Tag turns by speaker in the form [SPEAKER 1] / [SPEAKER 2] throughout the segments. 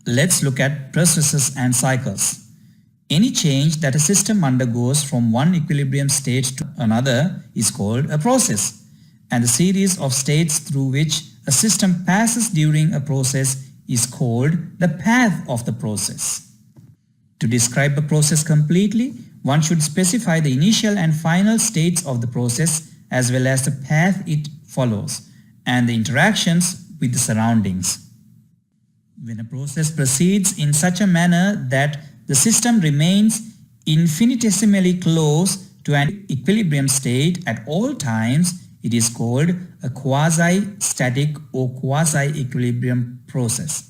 [SPEAKER 1] let's look at processes and cycles. Any change that a system undergoes from one equilibrium state to another is called a process, and the series of states through which a system passes during a process is called the path of the process. To describe a process completely, one should specify the initial and final states of the process as well as the path it follows and the interactions with the surroundings. When a process proceeds in such a manner that the system remains infinitesimally close to an equilibrium state at all times, it is called a quasi-static or quasi-equilibrium process.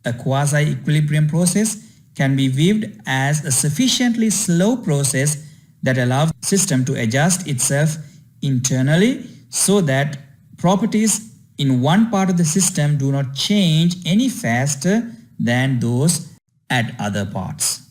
[SPEAKER 1] A quasi-equilibrium process can be viewed as a sufficiently slow process that allows the system to adjust itself internally so that properties in one part of the system do not change any faster than those at other parts.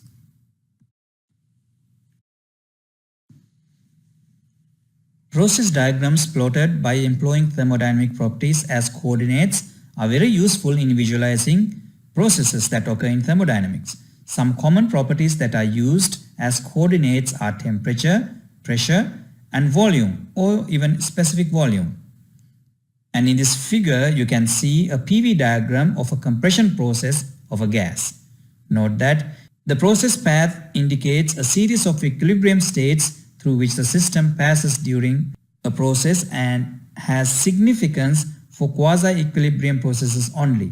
[SPEAKER 1] Process diagrams plotted by employing thermodynamic properties as coordinates are very useful in visualizing processes that occur in thermodynamics. Some common properties that are used as coordinates are temperature, pressure, and volume, or even specific volume. And in this figure, you can see a PV diagram of a compression process of a gas. Note that the process path indicates a series of equilibrium states through which the system passes during a process and has significance for quasi-equilibrium processes only.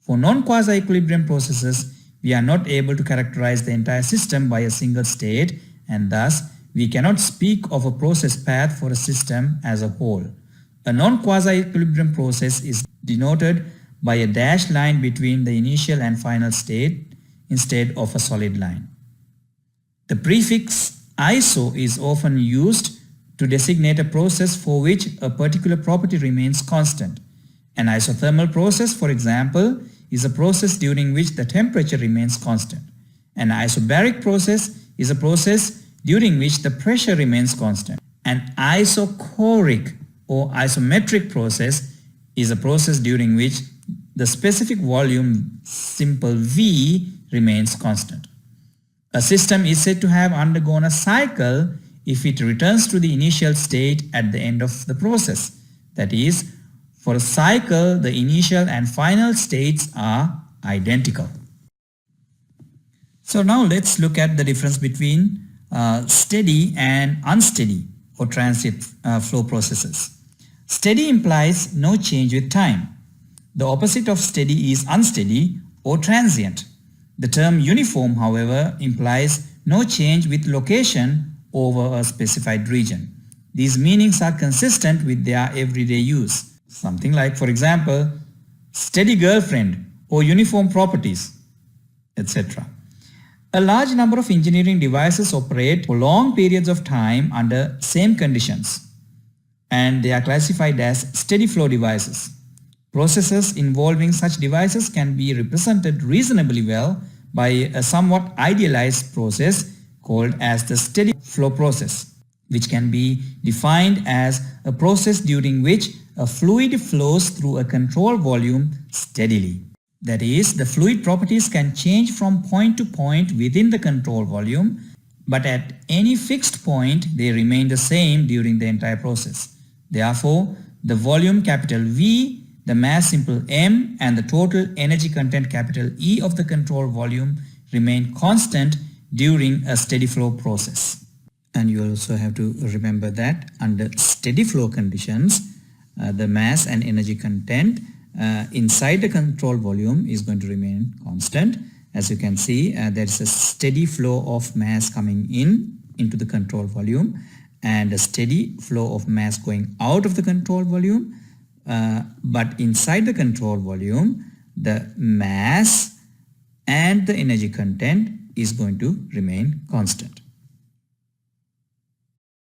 [SPEAKER 1] For non-quasi-equilibrium processes, we are not able to characterize the entire system by a single state, and thus we cannot speak of a process path for a system as a whole. A non-quasi-equilibrium process is denoted by a dashed line between the initial and final state instead of a solid line. The prefix iso is often used to designate a process for which a particular property remains constant. An isothermal process, for example, is a process during which the temperature remains constant. An isobaric process is a process during which the pressure remains constant. An isochoric or isometric process is a process during which the specific volume, simple V, remains constant. A system is said to have undergone a cycle if it returns to the initial state at the end of the process. That is, for a cycle, the initial and final states are identical. So now let's look at the difference between steady and unsteady or transient flow processes. Steady implies no change with time. The opposite of steady is unsteady or transient. The term uniform, however, implies no change with location over a specified region. These meanings are consistent with their everyday use. Something like, for example, steady girlfriend or uniform properties, etc. A large number of engineering devices operate for long periods of time under same conditions, and they are classified as steady flow devices. Processes involving such devices can be represented reasonably well by a somewhat idealized process called as the steady flow process, which can be defined as a process during which a fluid flows through a controlled volume steadily. That is, the fluid properties can change from point to point within the control volume, but at any fixed point they remain the same during the entire process. Therefore, the volume capital V, the mass simple m, and the total energy content capital E of the control volume remain constant during a steady flow process. And you also have to remember that under steady flow conditions, the mass and energy content inside the control volume is going to remain constant. As you can see, there is a steady flow of mass coming into the control volume and a steady flow of mass going out of the control volume. But inside the control volume, the mass and the energy content is going to remain constant.